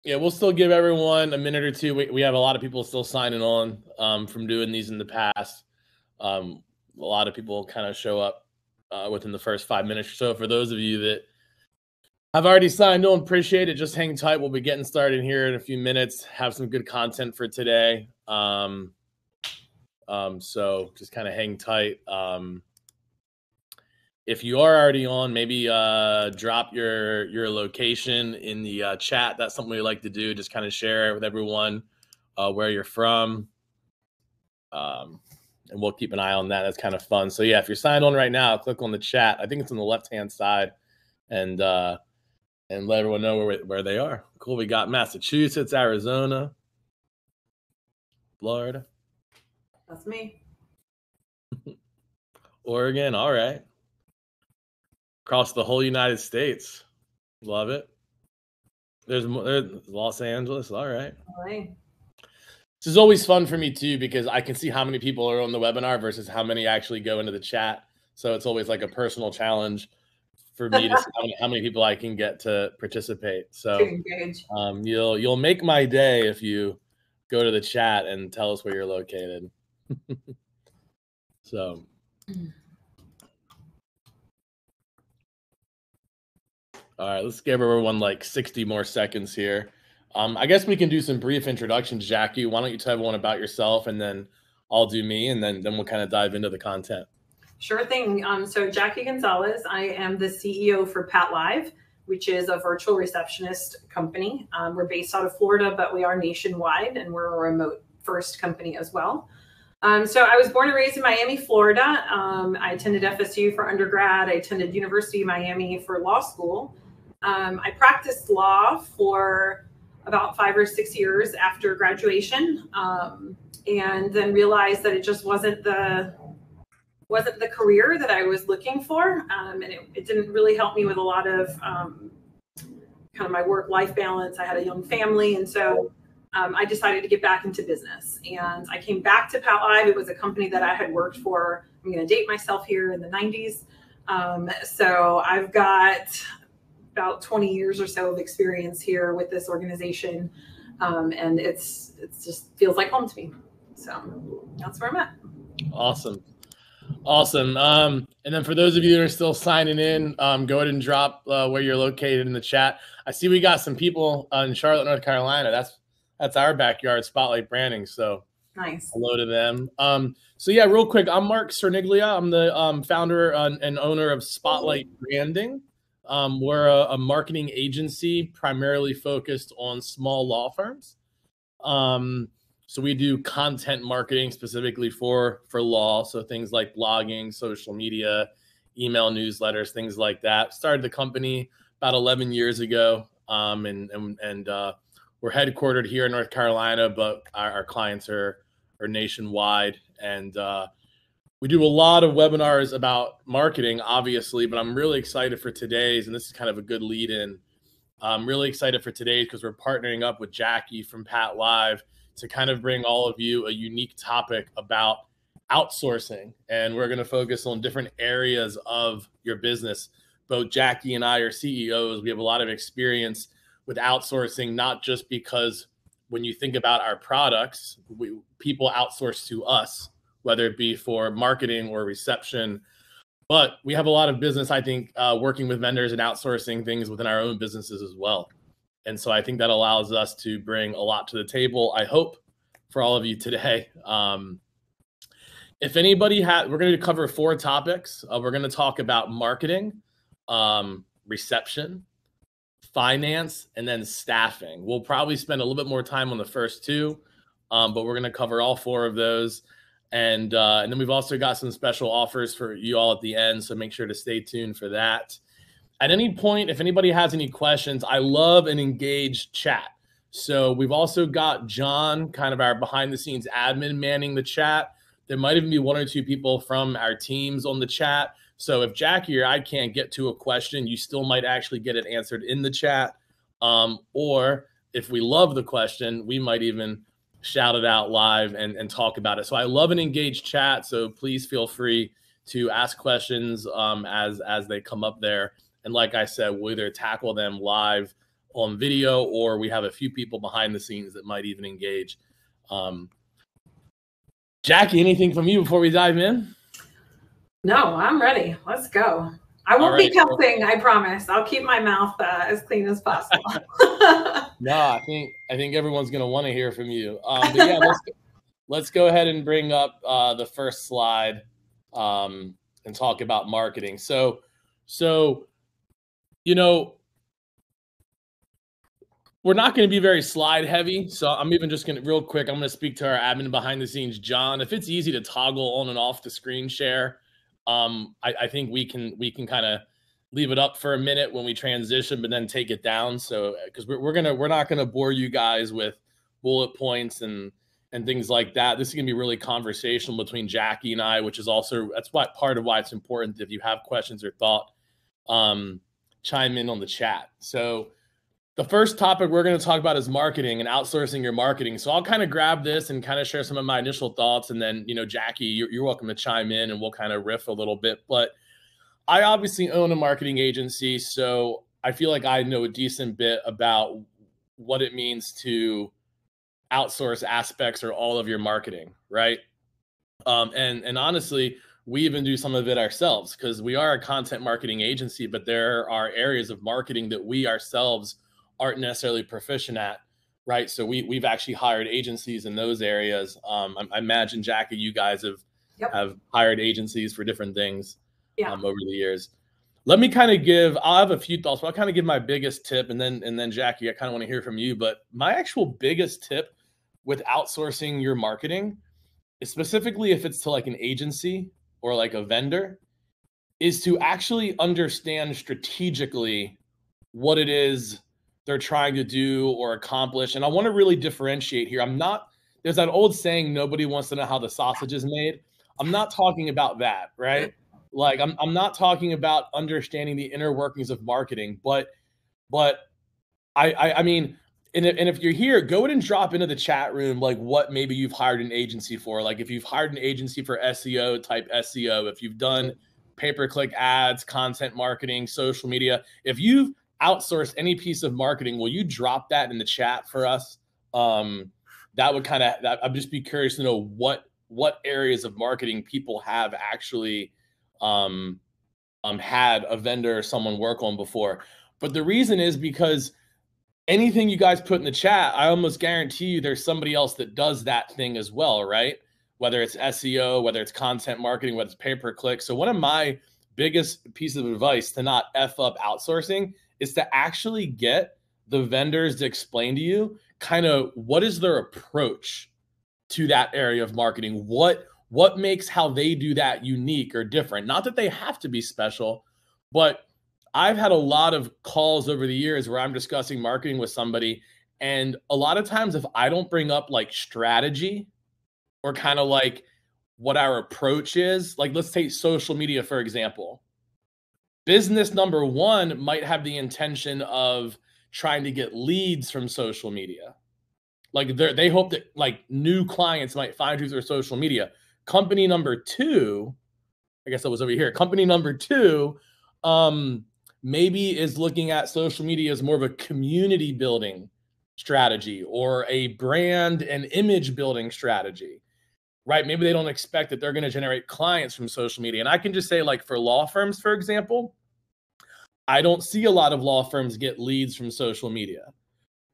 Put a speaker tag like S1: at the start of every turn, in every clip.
S1: Yeah, we'll still give everyone a minute or two. We have a lot of people still signing on from doing these in the past. A lot of people kind of show up within the first 5 minutes or so. For those of you that have already signed on, appreciate it. Just hang tight. We'll be getting started here in a few minutes. Have some good content for today. So just kind of hang tight. If you are already on, maybe drop your location in the chat. That's something we like to do. Just kind of share it with everyone where you're from. And we'll keep an eye on that. That's kind of fun. So yeah, if you're signed on right now, click on the chat. I think it's on the left-hand side, and let everyone know where they are. Cool. We got Massachusetts, Arizona, Florida.
S2: That's me.
S1: Oregon. All right. Across the whole United States. Love it. There's Los Angeles. All right.
S2: All right.
S1: This is always fun for me too, because I can see how many people are on the webinar versus how many actually go into the chat. So it's always like a personal challenge for me to see how many people I can get to participate. So you'll make my day if you go to the chat and tell us where you're located. So. All right, let's give everyone like 60 more seconds here. I guess we can do some brief introductions. Jackie, why don't you tell everyone about yourself, and then I'll do me, and then we'll kind of dive into the content.
S2: Sure thing. So Jackie Gonzalez, I am the CEO for Pat Live, which is a virtual receptionist company. We're based out of Florida, but we are nationwide, and we're a remote first company as well. So I was born and raised in Miami, Florida. I attended FSU for undergrad. I attended University of Miami for law school. I practiced law for about 5 or 6 years after graduation, and then realized that it just wasn't the career that I was looking for, and it didn't really help me with a lot of kind of my work-life balance. I had a young family, and so I decided to get back into business. And I came back to Pat Live. It was a company that I had worked for, I'm going to date myself here, in the 90s. So I've got about 20 years or so of experience here with this organization. And it's just feels like home to me. So that's where I'm at.
S1: Awesome. And then for those of you that are still signing in, go ahead and drop where you're located in the chat. I see we got some people in Charlotte, North Carolina. That's our backyard, Spotlight Branding. So
S2: nice.
S1: Hello to them. So yeah, real quick, I'm Marc Cerniglia. I'm the founder and owner of Spotlight Branding. We're a marketing agency primarily focused on small law firms. So we do content marketing specifically for law. So things like blogging, social media, email newsletters, things like that. Started the company about 11 years ago. And we're headquartered here in North Carolina, but our clients are nationwide. And we do a lot of webinars about marketing, obviously, but I'm really excited for today's, and this is kind of a good lead in. I'm really excited for today's because we're partnering up with Jackie from Pat Live to kind of bring all of you a unique topic about outsourcing. And we're going to focus on different areas of your business. Both Jackie and I are CEOs. We have a lot of experience with outsourcing, not just because when you think about our products, people outsource to us, whether it be for marketing or reception. But we have a lot of business, I think, working with vendors and outsourcing things within our own businesses as well. And so I think that allows us to bring a lot to the table, I hope, for all of you today. If anybody we're going to cover 4 topics. We're going to talk about marketing, reception, finance, and then staffing. We'll probably spend a little bit more time on the first 2, but we're going to cover all 4 of those. And then we've also got some special offers for you all at the end, so make sure to stay tuned for that. At any point, if anybody has any questions, I love an engaged chat. So we've also got John, kind of our behind-the-scenes admin, manning the chat. There might even be 1 or 2 people from our teams on the chat. So if Jackie or I can't get to a question, you still might actually get it answered in the chat. Or if we love the question, we might even shout it out live and talk about it. So I love an engaged chat. So please feel free to ask questions as they come up there. And like I said, we'll either tackle them live on video, or we have a few people behind the scenes that might even engage. Jackie, anything from you before we dive in?
S2: No, I'm ready. Let's go. I won't be cussing, I promise. I'll keep my mouth as clean as possible.
S1: No, I think everyone's going to want to hear from you. But yeah, let's go ahead and bring up the first slide and talk about marketing. So you know, we're not going to be very slide heavy. So I'm even just going to real quick. I'm going to speak to our admin behind the scenes, John. If it's easy to toggle on and off the screen share, I think we can kind of leave it up for a minute when we transition, but then take it down. So because we're not gonna bore you guys with bullet points and things like that. This is gonna be really conversational between Jackie and I, which is also part of why it's important. If you have questions or thought, chime in on the chat. So the first topic we're going to talk about is marketing and outsourcing your marketing. So I'll kind of grab this and kind of share some of my initial thoughts, and then Jackie, you're welcome to chime in and we'll kind of riff a little bit. But I obviously own a marketing agency, so I feel like I know a decent bit about what it means to outsource aspects or all of your marketing, right? And honestly, we even do some of it ourselves because we are a content marketing agency, but there are areas of marketing that we ourselves aren't necessarily proficient at, right? So we've actually hired agencies in those areas. I imagine, Jackie, you guys have hired agencies for different things over the years. Let me kind of I'll have a few thoughts, but I'll kind of give my biggest tip, and then Jackie, I kind of want to hear from you. But my actual biggest tip with outsourcing your marketing, specifically if it's to like an agency or like a vendor, is to actually understand strategically what it is they're trying to do or accomplish. And I want to really differentiate here. There's that old saying, nobody wants to know how the sausage is made. I'm not talking about that, right? Like I'm not talking about understanding the inner workings of marketing, but I mean, and if you're here, go ahead and drop into the chat room like what maybe you've hired an agency for. Like if you've hired an agency for SEO, type SEO. If you've done pay-per-click ads, content marketing, social media, if you've outsourced any piece of marketing, will you drop that in the chat for us? That would I'd just be curious to know what areas of marketing people have actually had a vendor or someone work on before. But the reason is because anything you guys put in the chat, I almost guarantee you there's somebody else that does that thing as well, right? Whether it's SEO, whether it's content marketing, whether it's pay-per-click. So one of my biggest pieces of advice to not F up outsourcing is to actually get the vendors to explain to you kind of what is their approach to that area of marketing. What makes how they do that unique or different? Not that they have to be special, but I've had a lot of calls over the years where I'm discussing marketing with somebody, and a lot of times if I don't bring up like strategy or kind of like what our approach is, like let's take social media, for example. Business number one might have the intention of trying to get leads from social media. Like they hope that like new clients might find you through social media. Company number two, I guess that was over here. Company number two, maybe is looking at social media as more of a community building strategy or a brand and image building strategy, right? Maybe they don't expect that they're going to generate clients from social media. And I can just say, like for law firms, for example, I don't see a lot of law firms get leads from social media.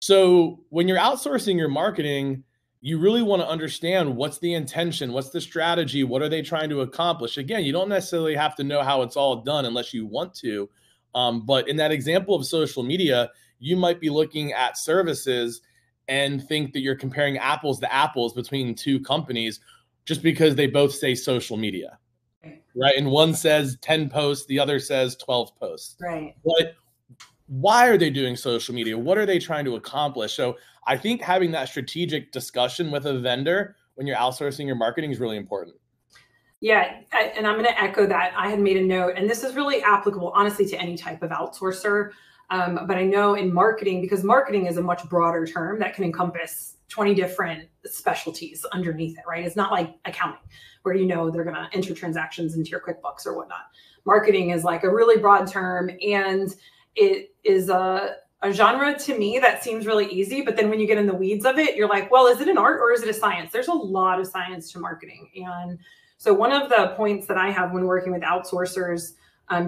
S1: So when you're outsourcing your marketing, you really want to understand what's the intention, what's the strategy, what are they trying to accomplish? Again, you don't necessarily have to know how it's all done unless you want to. But in that example of social media, you might be looking at services and think that you're comparing apples to apples between two companies just because they both say social media, right? And one says 10 posts, the other says 12 posts.
S2: Right.
S1: But why are they doing social media? What are they trying to accomplish? So I think having that strategic discussion with a vendor when you're outsourcing your marketing is really important.
S2: Yeah, and I'm going to echo that. I had made a note, and this is really applicable, honestly, to any type of outsourcer. But I know in marketing, because marketing is a much broader term that can encompass 20 different specialties underneath it, right? It's not like accounting, where they're going to enter transactions into your QuickBooks or whatnot. Marketing is like a really broad term, and it is a a genre to me that seems really easy, but then when you get in the weeds of it, you're like, well, is it an art or is it a science? There's a lot of science to marketing. And so one of the points that I have when working with outsourcers,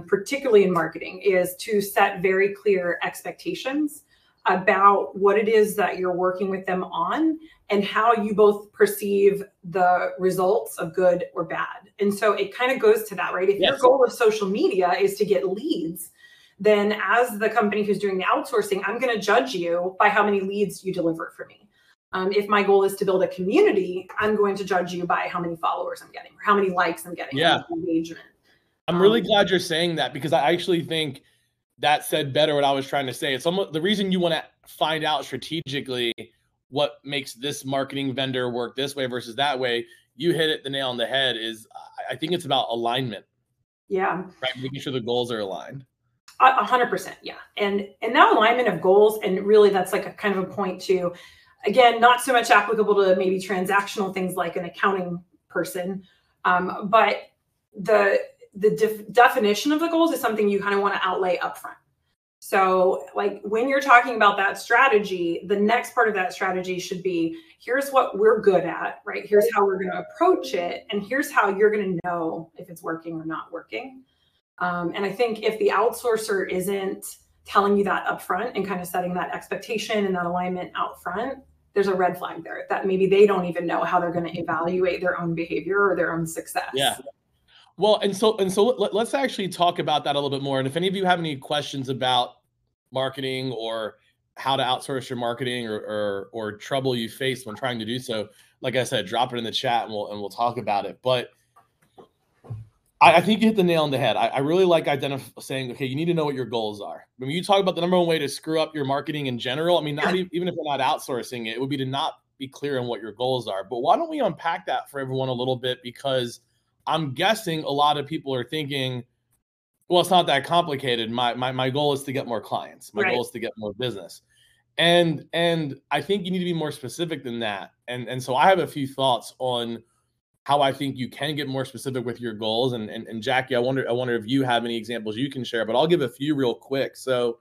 S2: particularly in marketing, is to set very clear expectations about what it is that you're working with them on and how you both perceive the results of good or bad. And so it kind of goes to that, right? If your goal of social media is to get leads, then as the company who's doing the outsourcing, I'm going to judge you by how many leads you deliver for me. If my goal is to build a community, I'm going to judge you by how many followers I'm getting, or how many likes I'm getting, how much engagement.
S1: I'm really glad you're saying that, because I actually think that said better what I was trying to say. It's almost the reason you want to find out strategically what makes this marketing vendor work this way versus that way. You hit it the nail on the head. Is I think it's about alignment.
S2: Yeah.
S1: Right. Making sure the goals are aligned.
S2: 100%. Yeah. And that alignment of goals, and really that's like a kind of a point to, again, not so much applicable to maybe transactional things like an accounting person, but the definition of the goals is something you kind of want to outlay upfront. So like when you're talking about that strategy, the next part of that strategy should be, here's what we're good at, right? Here's how we're going to approach it. And here's how you're going to know if it's working or not working. And I think if the outsourcer isn't telling you that upfront and kind of setting that expectation and that alignment out front, there's a red flag there that maybe they don't even know how they're going to evaluate their own behavior or their own success.
S1: Yeah. Well, and so let's actually talk about that a little bit more. And if any of you have any questions about marketing or how to outsource your marketing or trouble you face when trying to do so, like I said, drop it in the chat and we'll talk about it. But I think you hit the nail on the head. I really like saying, okay, you need to know what your goals are. When you talk about the number one way to screw up your marketing in general, I mean, not even if you're not outsourcing it, it would be to not be clear on what your goals are. But why don't we unpack that for everyone a little bit? Because I'm guessing a lot of people are thinking, well, it's not that complicated. My goal is to get more clients. My goal is to get more business. And I think you need to be more specific than that. And so I have a few thoughts on how I think you can get more specific with your goals. And Jackie, I wonder if you have any examples you can share, but I'll give a few real quick. So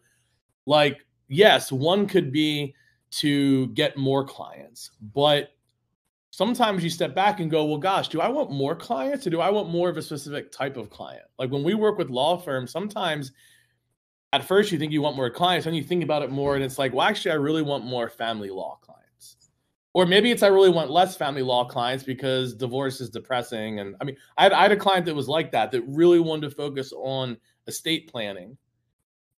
S1: like, yes, one could be to get more clients, but sometimes you step back and go, well, gosh, do I want more clients or do I want more of a specific type of client? Like when we work with law firms, sometimes at first you think you want more clients, then you think about it more and it's like, well, actually, I really want more family law clients. Or maybe it's I really want less family law clients because divorce is depressing. And I mean, I had a client that was like that really wanted to focus on estate planning.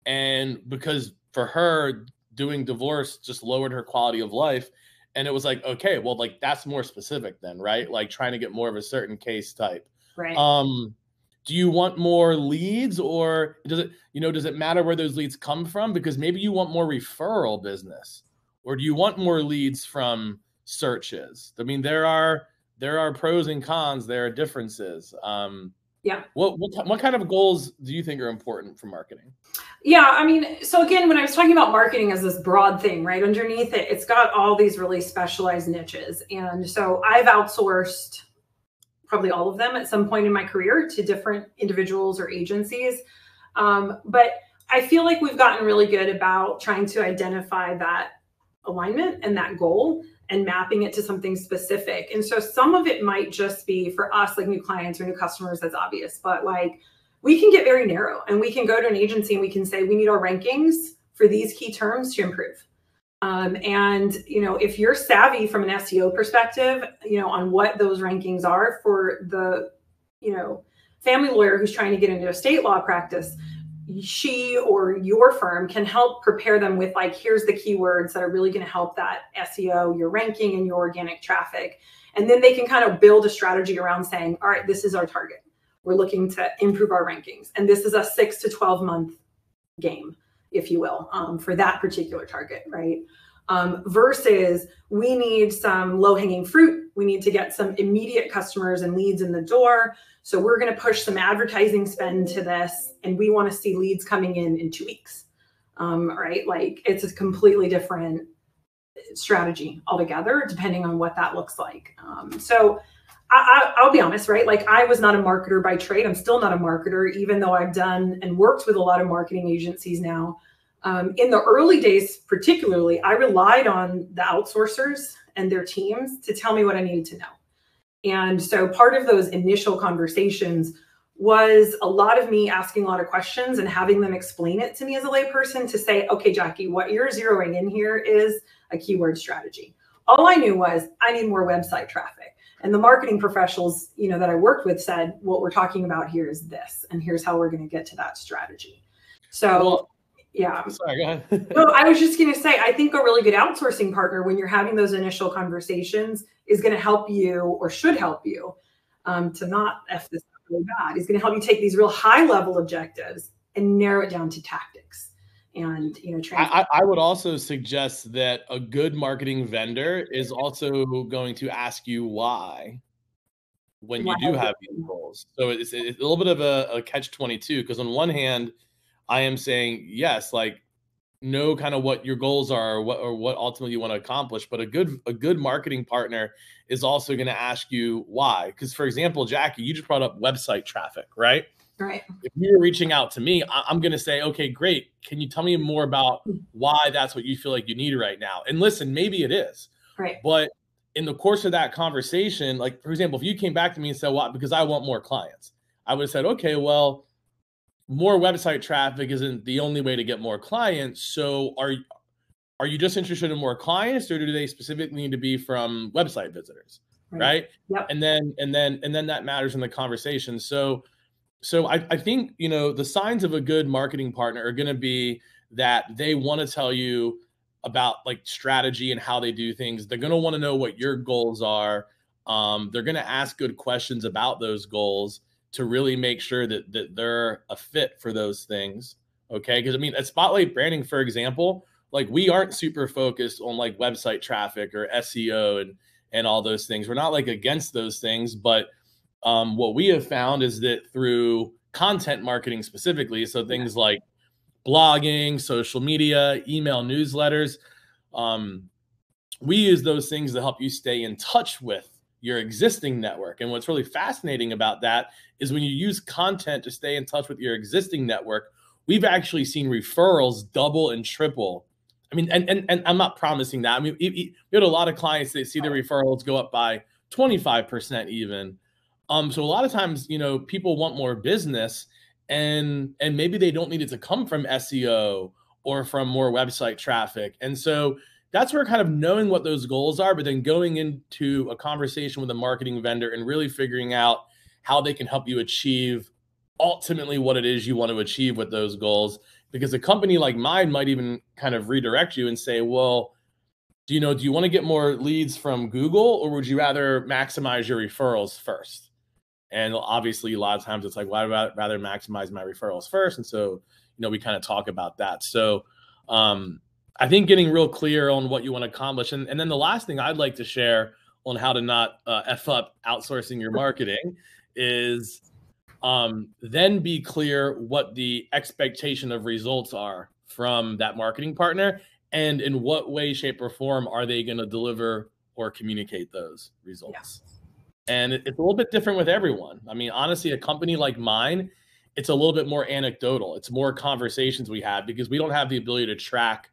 S1: And because for her, doing divorce just lowered her quality of life. And it was like, okay, well, like that's more specific then, right? Like trying to get more of a certain case type.
S2: Right.
S1: Do you want more leads or does it matter where those leads come from? Because maybe you want more referral business, or do you want more leads from searches? I mean, there are pros and cons, there are differences.
S2: Yeah.
S1: What kind of goals do you think are important for marketing?
S2: Yeah, I mean, so again, when I was talking about marketing as this broad thing, right, underneath it, it's got all these really specialized niches. And so I've outsourced probably all of them at some point in my career to different individuals or agencies. But I feel like we've gotten really good about trying to identify that alignment and that goal and mapping it to something specific. And so some of it might just be for us, like new clients or new customers, that's obvious, but like we can get very narrow and we can go to an agency and we can say, we need our rankings for these key terms to improve. And, if you're savvy from an SEO perspective, on what those rankings are for the, family lawyer who's trying to get into a state law practice, she or your firm can help prepare them with like, here's the keywords that are really going to help that SEO, your ranking and your organic traffic. And then they can kind of build a strategy around saying, all right, this is our target. We're looking to improve our rankings. And this is a 6 to 12 month game, if you will, for that particular target, right? Versus we need some low hanging fruit. We need to get some immediate customers and leads in the door. So we're going to push some advertising spend to this. And we want to see leads coming in 2 weeks, right? Like it's a completely different strategy altogether, depending on what that looks like. So I'll be honest, right? Like I was not a marketer by trade. I'm still not a marketer, even though I've done and worked with a lot of marketing agencies now. In the early days, particularly, I relied on the outsourcers and their teams to tell me what I needed to know. And so part of those initial conversations was a lot of me asking a lot of questions and having them explain it to me as a layperson to say, okay, Jackie, what you're zeroing in here is a keyword strategy. All I knew was I need more website traffic. And the marketing professionals, that I worked with said, what we're talking about here is this, and here's how we're going to get to that strategy. So, yeah.
S1: Sorry, go ahead.
S2: No, I was just going to say, I think a really good outsourcing partner, when you're having those initial conversations, is going to help you, or should help you, to not F this up really bad. He's going to help you take these real high level objectives and narrow it down to tactics. And
S1: I would also suggest that a good marketing vendor is also going to ask you why when you do have these goals. So it's a little bit of a catch-22, because on one hand, I am saying, yes, like, know kind of what your goals are, or what ultimately you want to accomplish. But a good marketing partner is also going to ask you why. Because, for example, Jackie, you just brought up website traffic, right?
S2: Right.
S1: If you're reaching out to me, I'm going to say, okay, great. Can you tell me more about why that's what you feel like you need right now? And listen, maybe it is.
S2: Right.
S1: But in the course of that conversation, like, for example, if you came back to me and said, well, because I want more clients, I would have said, okay, well, more website traffic isn't the only way to get more clients. So are you just interested in more clients, or do they specifically need to be from website visitors? Right.
S2: Yep.
S1: And then that matters in the conversation. So I think, the signs of a good marketing partner are going to be that they want to tell you about, like, strategy and how they do things. They're going to want to know what your goals are. They're going to ask good questions about those goals to really make sure that they're a fit for those things. Okay. Because at Spotlight Branding, for example, like, we aren't super focused on, like, website traffic or SEO and all those things. We're not, like, against those things, but what we have found is that through content marketing specifically, so things like blogging, social media, email newsletters, we use those things to help you stay in touch with your existing network. And what's really fascinating about that is when you use content to stay in touch with your existing network, we've actually seen referrals double and triple. And I'm not promising that. We had a lot of clients that see their referrals go up by 25% even. So a lot of times, people want more business, and maybe they don't need it to come from SEO or from more website traffic. And so that's where kind of knowing what those goals are, but then going into a conversation with a marketing vendor and really figuring out how they can help you achieve ultimately what it is you want to achieve with those goals. Because a company like mine might even kind of redirect you and say, well, do you want to get more leads from Google, or would you rather maximize your referrals first? And obviously, a lot of times it's like, well, I'd rather maximize my referrals first. And so, we kind of talk about that. So I think getting real clear on what you want to accomplish. And then the last thing I'd like to share on how to not F up outsourcing your marketing is then be clear what the expectation of results are from that marketing partner, and in what way, shape, or form are they going to deliver or communicate those results. Yeah. And it's a little bit different with everyone. Honestly, a company like mine, it's a little bit more anecdotal. It's more conversations we have, because we don't have the ability to track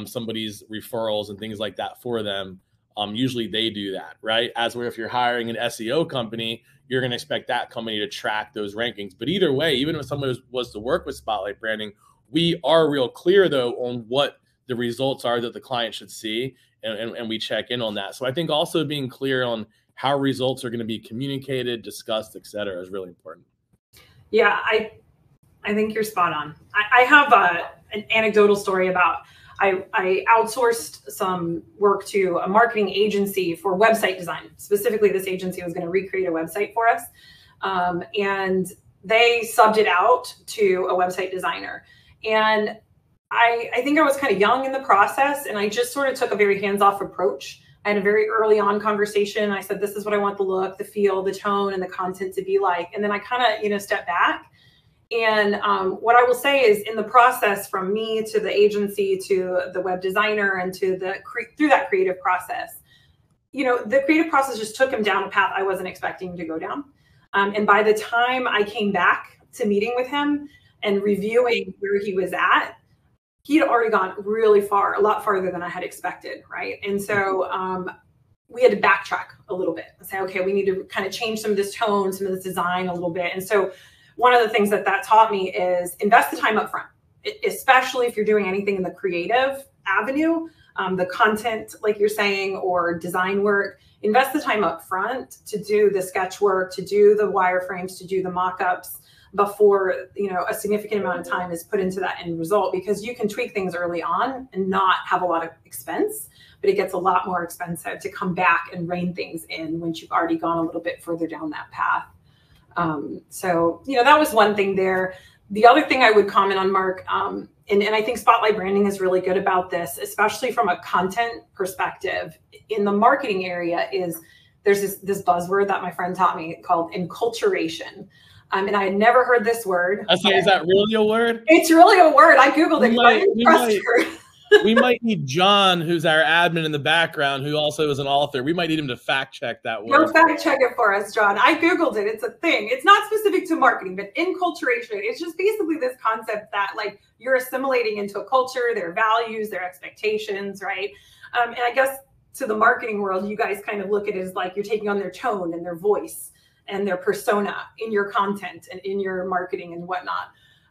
S1: somebody's referrals and things like that for them. Usually they do that, right? As where if you're hiring an SEO company, you're going to expect that company to track those rankings. But either way, even if someone was to work with Spotlight Branding, we are real clear, though, on what the results are that the client should see, and we check in on that. So I think also being clear on how results are going to be communicated, discussed, et cetera, is really important.
S2: Yeah, I think you're spot on. I have an anecdotal story about I outsourced some work to a marketing agency for website design. Specifically, this agency was going to recreate a website for us. And they subbed it out to a website designer. And I think I was kind of young in the process, and I just sort of took a very hands-off approach. I had a very early on conversation. I said, this is what I want the look, the feel, the tone, and the content to be like. And then I kind of, stepped back. And what I will say is, in the process from me to the agency to the web designer and to through that creative process, the creative process just took him down a path I wasn't expecting to go down. And by the time I came back to meeting with him and reviewing where he was at, he'd already gone really far, a lot farther than I had expected, right? And so we had to backtrack a little bit and say, okay, we need to kind of change some of this tone, some of this design a little bit. And so one of the things that taught me is invest the time up front, especially if you're doing anything in the creative avenue, the content, like you're saying, or design work. Invest the time up front to do the sketch work, to do the wireframes, to do the mock-ups before, a significant amount of time is put into that end result, because you can tweak things early on and not have a lot of expense, but it gets a lot more expensive to come back and rein things in once you've already gone a little bit further down that path. So, that was one thing there. The other thing I would comment on, Mark, and I think Spotlight Branding is really good about this, especially from a content perspective in the marketing area, is there's this buzzword that my friend taught me called enculturation. And I had never heard this word.
S1: Is that really a word?
S2: It's really a word. I Googled it.
S1: We might need John, who's our admin in the background, who also is an author. We might need him to fact check that word.
S2: Go fact check it for us, John. I Googled it. It's a thing. It's not specific to marketing, but enculturation. It's just basically this concept that you're assimilating into a culture, their values, their expectations, right? And I guess to the marketing world, you guys kind of look at it as you're taking on their tone and their voice and their persona in your content and in your marketing and whatnot.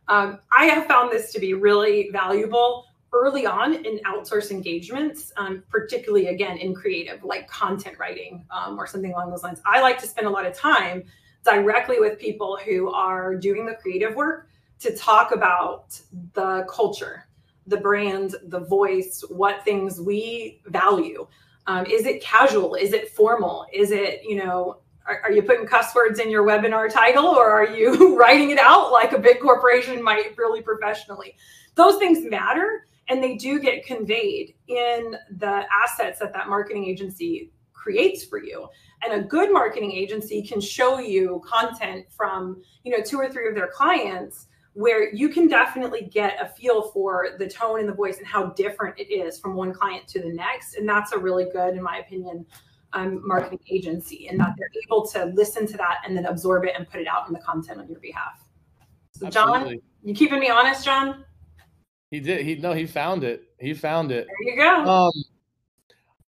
S2: I have found this to be really valuable early on in outsource engagements, particularly, again, in creative, like content writing or something along those lines. I like to spend a lot of time directly with people who are doing the creative work to talk about the culture, the brand, the voice, what things we value. Is it casual? Is it formal? Is it, are you putting cuss words in your webinar title, or are you writing it out like a big corporation might, really professionally? Those things matter, and they do get conveyed in the assets that marketing agency creates for you. And a good marketing agency can show you content from, 2 or 3 of their clients, where you can definitely get a feel for the tone and the voice and how different it is from one client to the next. And that's a really good, in my opinion, marketing agency, and that they're able to listen to that and then absorb it and put it out in the content on your behalf. So Absolutely. John, you keeping me honest, John?
S1: He did. He found it. He found it.
S2: There you go.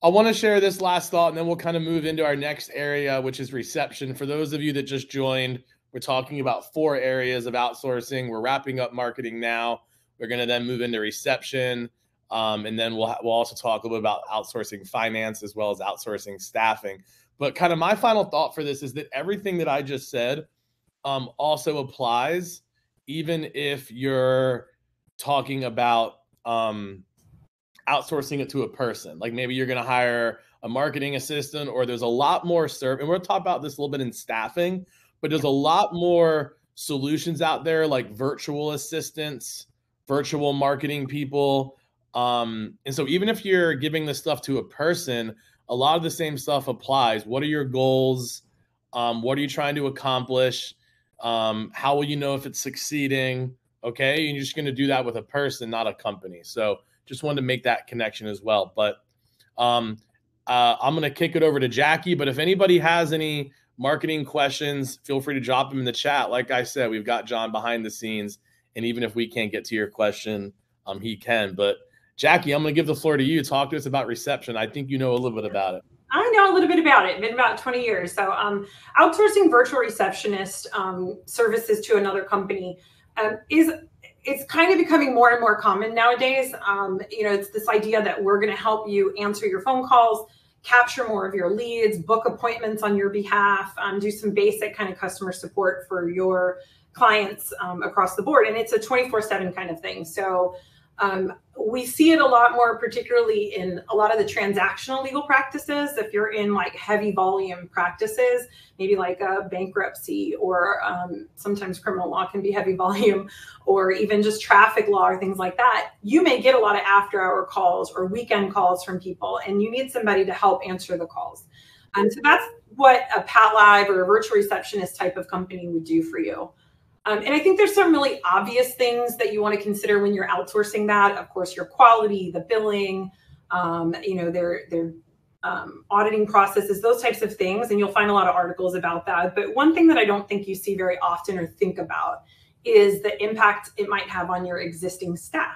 S1: I want to share this last thought, and then we'll kind of move into our next area, which is reception. For those of you that just joined, we're talking about 4 areas of outsourcing. We're wrapping up marketing now. We're going to then move into reception. And then we'll also talk a little bit about outsourcing finance as well as outsourcing staffing. But kind of my final thought for this is that everything that I just said also applies, even if you're talking about outsourcing it to a person. Like maybe you're going to hire a marketing assistant, or there's a lot more and we'll talk about this a little bit in staffing, but there's a lot more solutions out there, like virtual assistants, virtual marketing people. And so even if you're giving this stuff to a person, a lot of the same stuff applies. What are your goals? What are you trying to accomplish? How will you know if it's succeeding? Okay. And you're just going to do that with a person, not a company. So just wanted to make that connection as well. But I'm going to kick it over to Jackie. But if anybody has any marketing questions, feel free to drop them in the chat. Like I said, we've got John behind the scenes. And even if we can't get to your question, he can. But Jackie, I'm going to give the floor to you. Talk to us about reception. I think you know a little bit about it.
S2: I know a little bit about it. Been about 20 years. So outsourcing virtual receptionist services to another company it's kind of becoming more and more common nowadays. It's this idea that we're going to help you answer your phone calls, capture more of your leads, book appointments on your behalf, do some basic kind of customer support for your clients across the board. And it's a 24/7 kind of thing. So we see it a lot more, particularly in a lot of the transactional legal practices. If you're in like heavy volume practices, maybe like a bankruptcy, or sometimes criminal law can be heavy volume, or even just traffic law or things like that, you may get a lot of after-hour calls or weekend calls from people, and you need somebody to help answer the calls. And so that's what a Pat Live or a virtual receptionist type of company would do for you. And I think there's some really obvious things that you want to consider when you're outsourcing that. Of course, your quality, the billing, their auditing processes, those types of things. And you'll find a lot of articles about that. But one thing that I don't think you see very often or think about is the impact it might have on your existing staff.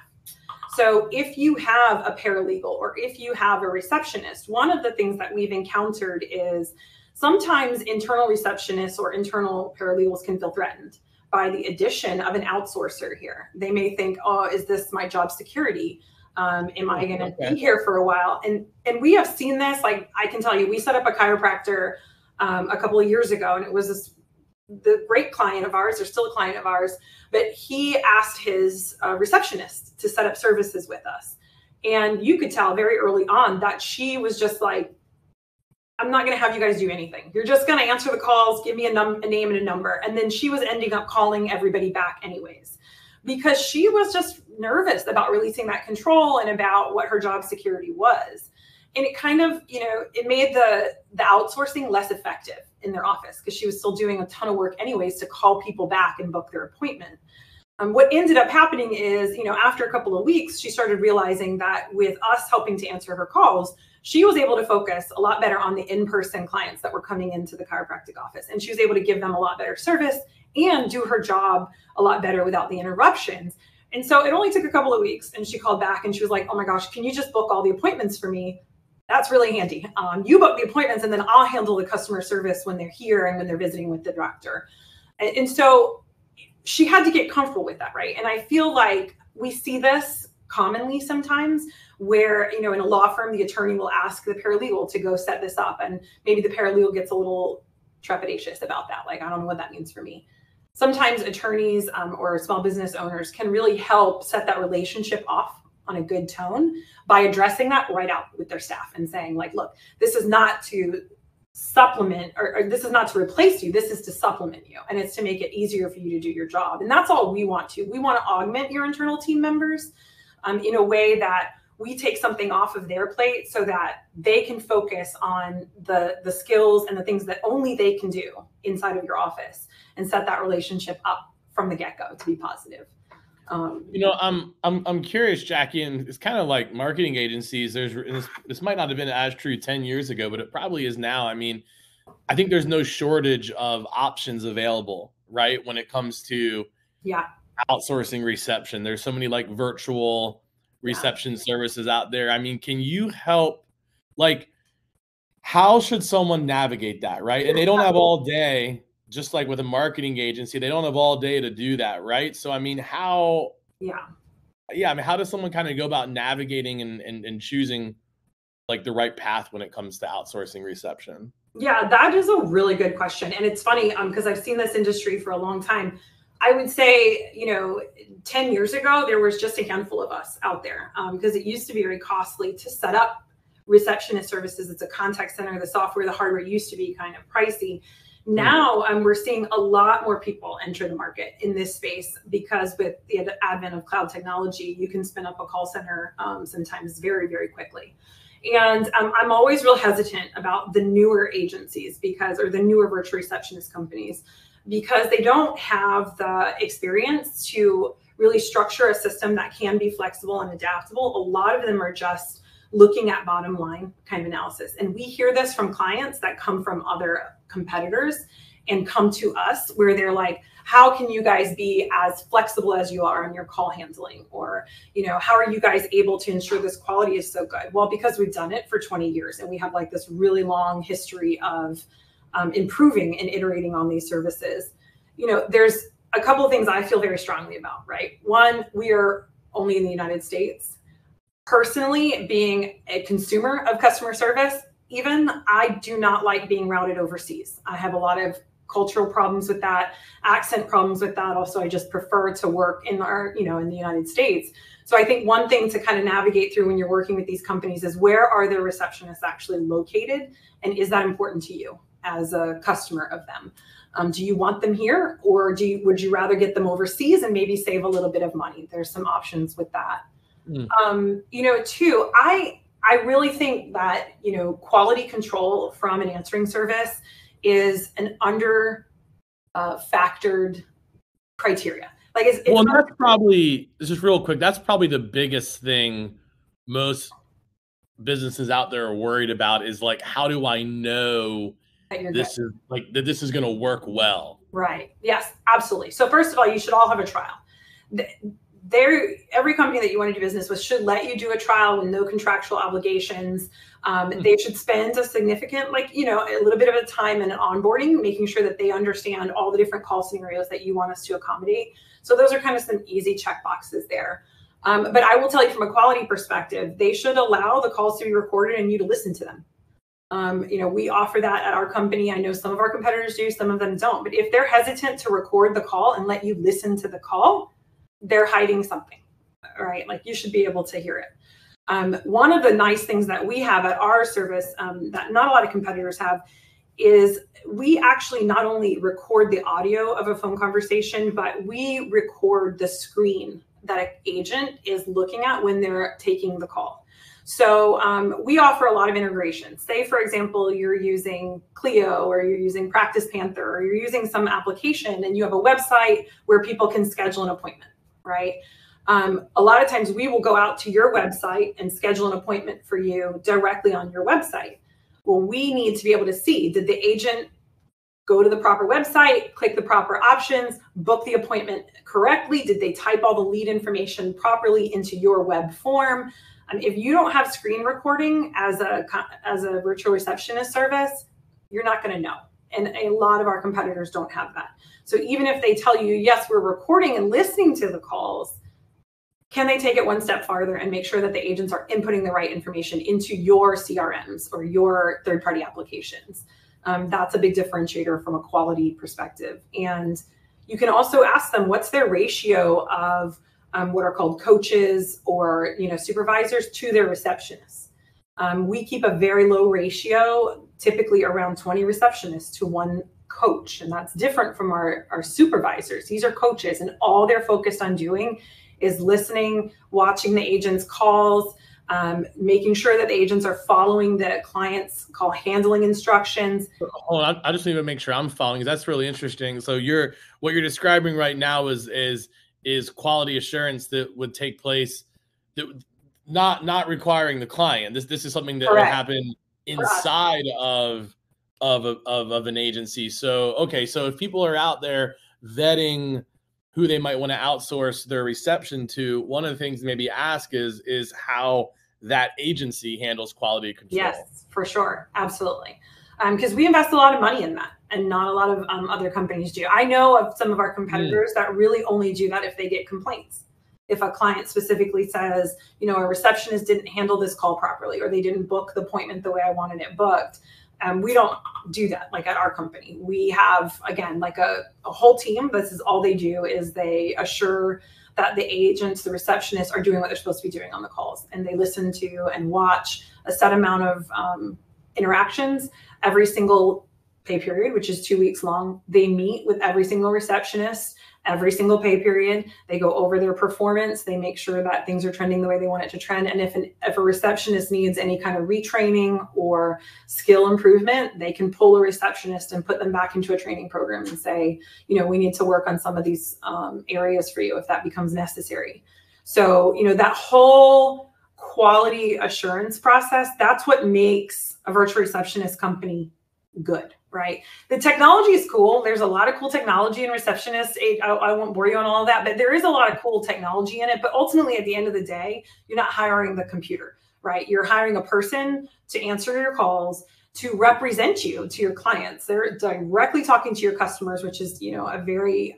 S2: So if you have a paralegal or if you have a receptionist, one of the things that we've encountered is sometimes internal receptionists or internal paralegals can feel threatened by the addition of an outsourcer here. They may think, oh, is this my job security? Am I going to be here for a while? And we have seen this. Like, I can tell you, we set up a chiropractor a couple of years ago, and it was the great client of ours, or still a client of ours, but he asked his receptionist to set up services with us. And you could tell very early on that she was just like, I'm not going to have you guys do anything. You're just going to answer the calls, give me a name and a number. And then she was ending up calling everybody back anyways, because she was just nervous about releasing that control and about what her job security was. And it kind of, it made the outsourcing less effective in their office, because she was still doing a ton of work anyways to call people back and book their appointment. What ended up happening is, after a couple of weeks, she started realizing that with us helping to answer her calls, she was able to focus a lot better on the in-person clients that were coming into the chiropractic office. And she was able to give them a lot better service and do her job a lot better without the interruptions. And so it only took a couple of weeks, and she called back and she was like, oh my gosh, can you just book all the appointments for me? That's really handy. You book the appointments and then I'll handle the customer service when they're here and when they're visiting with the doctor. And so she had to get comfortable with that, right? And I feel like we see this commonly sometimes where, in a law firm, the attorney will ask the paralegal to go set this up. And maybe the paralegal gets a little trepidatious about that. Like, I don't know what that means for me. Sometimes attorneys or small business owners can really help set that relationship off on a good tone by addressing that right out with their staff and saying, like, look, this is not to supplement or this is not to replace you. This is to supplement you. And it's to make it easier for you to do your job. And that's all we want to. We want to augment your internal team members in a way that we take something off of their plate so that they can focus on the skills and the things that only they can do inside of your office, and set that relationship up from the get-go to be positive.
S1: I'm curious, Jackie, and it's kind of like marketing agencies. This might not have been as true 10 years ago, but it probably is now. I mean, I think there's no shortage of options available, right? When it comes to outsourcing reception, there's so many like virtual reception services out there. I mean, can you help? Like, how should someone navigate that, right? And they don't have all day. Just like with a marketing agency, they don't have all day to do that, right? So, I mean, how does someone kind of go about navigating and choosing like the right path when it comes to outsourcing reception?
S2: Yeah, that is a really good question. And it's funny because I've seen this industry for a long time. I would say, 10 years ago, there was just a handful of us out there because it used to be very costly to set up receptionist services. It's a contact center. The software, the hardware used to be kind of pricey. Now we're seeing a lot more people enter the market in this space, because with the advent of cloud technology, you can spin up a call center sometimes very, very quickly. And I'm always real hesitant about the newer agencies or the newer virtual receptionist companies, because they don't have the experience to really structure a system that can be flexible and adaptable. A lot of them are just looking at bottom line kind of analysis. And we hear this from clients that come from other competitors and come to us where they're like, how can you guys be as flexible as you are on your call handling? Or, how are you guys able to ensure this quality is so good? Well, because we've done it for 20 years and we have like this really long history of improving and iterating on these services. There's a couple of things I feel very strongly about, right? One, we are only in the United States. Personally, being a consumer of customer service, I do not like being routed overseas. I have a lot of cultural problems with that, accent problems with that. Also, I just prefer to work in in the United States. So I think one thing to kind of navigate through when you're working with these companies is, where are their receptionists actually located? And is that important to you as a customer of them? Do you want them here, or would you rather get them overseas and maybe save a little bit of money? There's some options with that. Two, I really think that, quality control from an answering service is an under factored criteria. Like,
S1: that's probably, just real quick, that's probably the biggest thing most businesses out there are worried about, is like, how do I know that this is going to work well?
S2: Right. Yes, absolutely. So first of all, you should all have a trial. every company that you want to do business with should let you do a trial with no contractual obligations. They should spend a significant, like, a little bit of a time in onboarding, making sure that they understand all the different call scenarios that you want us to accommodate. So those are kind of some easy check boxes there. But I will tell you from a quality perspective, they should allow the calls to be recorded and you to listen to them. We offer that at our company. I know some of our competitors do, some of them don't. But if they're hesitant to record the call and let you listen to the call, they're hiding something, right? Like, you should be able to hear it. One of the nice things that we have at our service that not a lot of competitors have is we actually not only record the audio of a phone conversation, but we record the screen that an agent is looking at when they're taking the call. So we offer a lot of integrations. Say, for example, you're using Clio, or you're using Practice Panther, or you're using some application and you have a website where people can schedule an appointment, right? A lot of times we will go out to your website and schedule an appointment for you directly on your website. Well, we need to be able to see, did the agent go to the proper website, click the proper options, book the appointment correctly? Did they type all the lead information properly into your web form? If you don't have screen recording as a virtual receptionist service, you're not going to know. And a lot of our competitors don't have that. So even if they tell you, yes, we're recording and listening to the calls, can they take it one step farther and make sure that the agents are inputting the right information into your CRMs or your third-party applications? That's a big differentiator from a quality perspective. And you can also ask them, what's their ratio of what are called coaches or supervisors to their receptionists? We keep a very low ratio, typically around 20 receptionists to one coach. And that's different from our supervisors. These are coaches, and all they're focused on doing is listening, watching the agent's calls, making sure that the agents are following the client's call handling instructions.
S1: Hold on, I just need to make sure I'm following, because that's really interesting. So what you're describing right now is quality assurance that would take place, that not requiring the client. This is something that
S2: Correct.
S1: would happen inside of an agency. So okay, so if people are out there vetting who they might want to outsource their reception to, one of the things maybe ask is how that agency handles quality control.
S2: Yes, for sure. Absolutely. Because we invest a lot of money in that, and not a lot of other companies do. I know of some of our competitors that really only do that if they get complaints. If a client specifically says, a receptionist didn't handle this call properly, or they didn't book the appointment the way I wanted it booked. We don't do that like at our company. We have, again, like a whole team. This is all they do, is they assure that the agents, the receptionists, are doing what they're supposed to be doing on the calls. And they listen to and watch a set amount of interactions every single pay period, which is 2 weeks long. They meet with every single receptionist every single pay period. They go over their performance. They make sure that things are trending the way they want it to trend. And if a receptionist needs any kind of retraining or skill improvement, they can pull a receptionist and put them back into a training program and say, we need to work on some of these areas for you if that becomes necessary. So, that whole quality assurance process, that's what makes a virtual receptionist company good, right? The technology is cool. There's a lot of cool technology in receptionists. I won't bore you on all of that, but there is a lot of cool technology in it. But ultimately, at the end of the day, you're not hiring the computer, right? You're hiring a person to answer your calls, to represent you to your clients. They're directly talking to your customers, which is, a very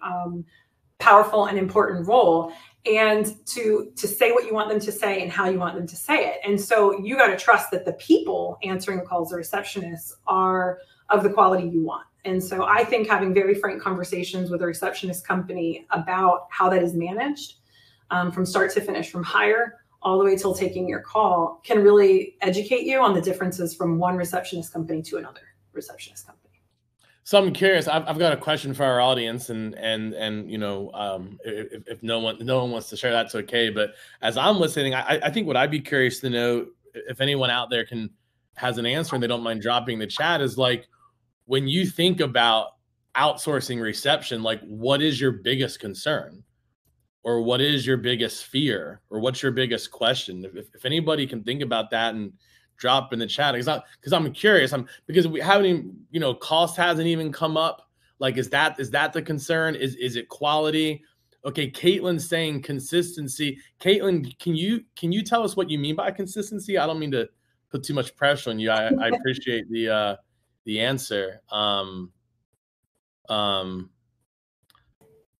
S2: powerful and important role, and to say what you want them to say and how you want them to say it. And so you got to trust that the people answering the calls, the receptionists, are of the quality you want. And so I think having very frank conversations with a receptionist company about how that is managed from start to finish, from hire all the way till taking your call, can really educate you on the differences from one receptionist company to another receptionist company.
S1: So I'm curious. I've got a question for our audience, and if no one wants to share, that's okay. But as I'm listening, I think what I'd be curious to know, if anyone out there has an answer and they don't mind dropping the chat, is like, when you think about outsourcing reception, like, what is your biggest concern, or what is your biggest fear, or what's your biggest question? If anybody can think about that and drop in the chat, because I'm curious. Because we haven't even, cost hasn't even come up. Like, is that the concern? Is it quality? Okay, Caitlin's saying consistency. Caitlin, can you tell us what you mean by consistency? I don't mean to put too much pressure on you. I appreciate the answer.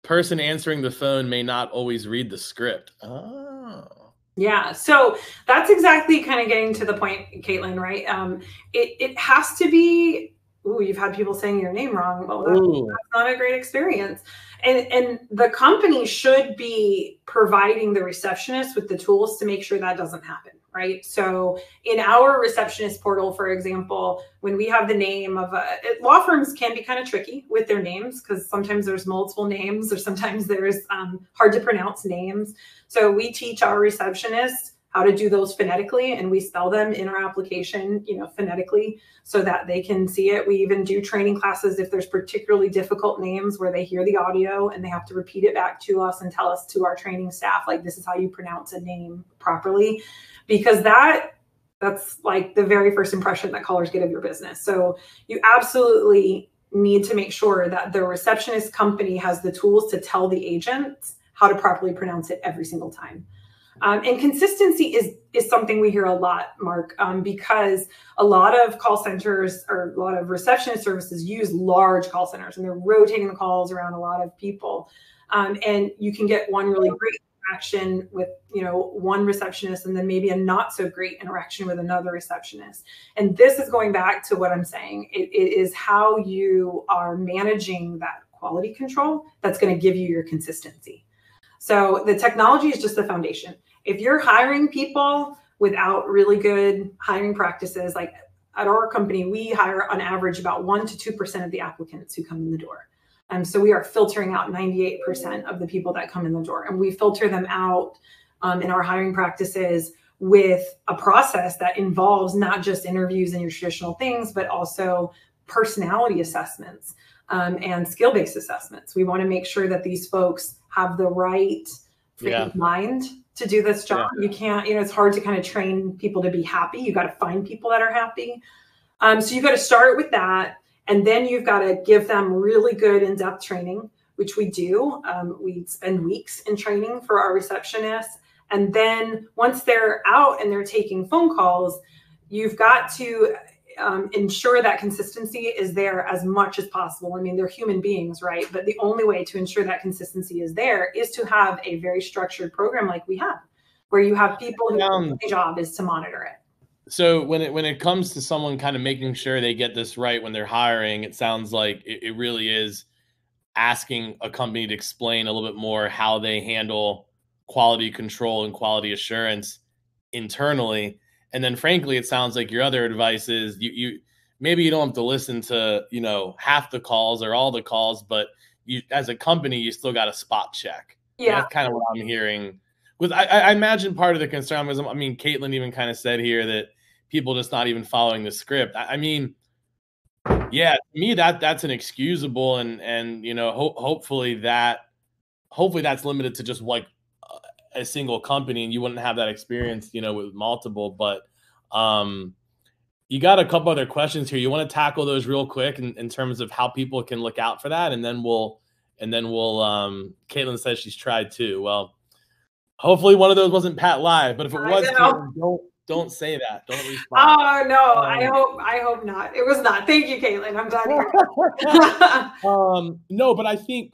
S1: Person answering the phone may not always read the script. Oh.
S2: Yeah, so that's exactly kind of getting to the point, Caitlin, right? It has to be, ooh, you've had people saying your name wrong. Well, that's not a great experience. And the company should be providing the receptionist with the tools to make sure that doesn't happen, right? So in our receptionist portal, for example, when we have the name of law firms can be kind of tricky with their names because sometimes there's multiple names or sometimes there's hard to pronounce names. So we teach our receptionists how to do those phonetically, and we spell them in our application, phonetically, so that they can see it. We even do training classes if there's particularly difficult names where they hear the audio and they have to repeat it back to us and tell us to our training staff, like, this is how you pronounce a name properly, because that's like the very first impression that callers get of your business. So you absolutely need to make sure that the receptionist company has the tools to tell the agents how to properly pronounce it every single time. And consistency is something we hear a lot, Mark, because a lot of call centers or a lot of receptionist services use large call centers and they're rotating the calls around a lot of people. And you can get one really great interaction with, one receptionist and then maybe a not so great interaction with another receptionist. And this is going back to what I'm saying. It is how you are managing that quality control that's going to give you your consistency. So the technology is just the foundation. If you're hiring people without really good hiring practices, like at our company, we hire on average about 1% to 2% of the applicants who come in the door. So we are filtering out 98% of the people that come in the door. And we filter them out in our hiring practices with a process that involves not just interviews and your traditional things, but also personality assessments and skill-based assessments. We want to make sure that these folks have the right mind to do this job. You can't, it's hard to kind of train people to be happy. You got to find people that are happy. So you got to start with that. And then you've got to give them really good in-depth training, which we do. We spend weeks in training for our receptionists. And then once they're out and they're taking phone calls, you've got to ensure that consistency is there as much as possible. I mean, they're human beings, right? But the only way to ensure that consistency is there is to have a very structured program like we have, where you have people whose job is to monitor it.
S1: So when it comes to someone kind of making sure they get this right when they're hiring, it sounds like it really is asking a company to explain a little bit more how they handle quality control and quality assurance internally. And then frankly, it sounds like your other advice is you maybe you don't have to listen to, half the calls or all the calls, but you, as a company, you still got to spot check.
S2: Yeah.
S1: That's kind of what I'm hearing. I imagine part of the concern was, Caitlin even kind of said here that people just not even following the script. I mean, yeah, to me that's inexcusable, and hopefully that's limited to just like a single company, and you wouldn't have that experience, with multiple. But you got a couple other questions here. You want to tackle those real quick in terms of how people can look out for that, and then we'll Caitlin says she's tried too. Well, hopefully one of those wasn't Pat Live, but if it was, Caitlin, don't say that. Don't respond.
S2: Oh no, I hope not. It was not. Thank you, Caitlin. I'm glad
S1: you no, but I think,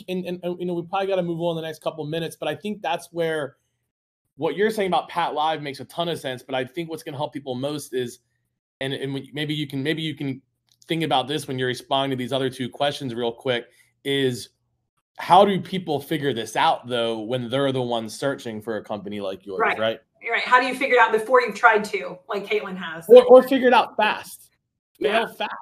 S1: and we probably got to move on the next couple of minutes, but I think that's where what you're saying about Pat Live makes a ton of sense. But I think what's going to help people most is, and maybe you can think about this when you're responding to these other two questions real quick, is how do people figure this out though when they're the ones searching for a company like yours, right?
S2: You're right. How do you figure it out before you've tried to, like Caitlin has?
S1: Or figure it out fast. Fail fast.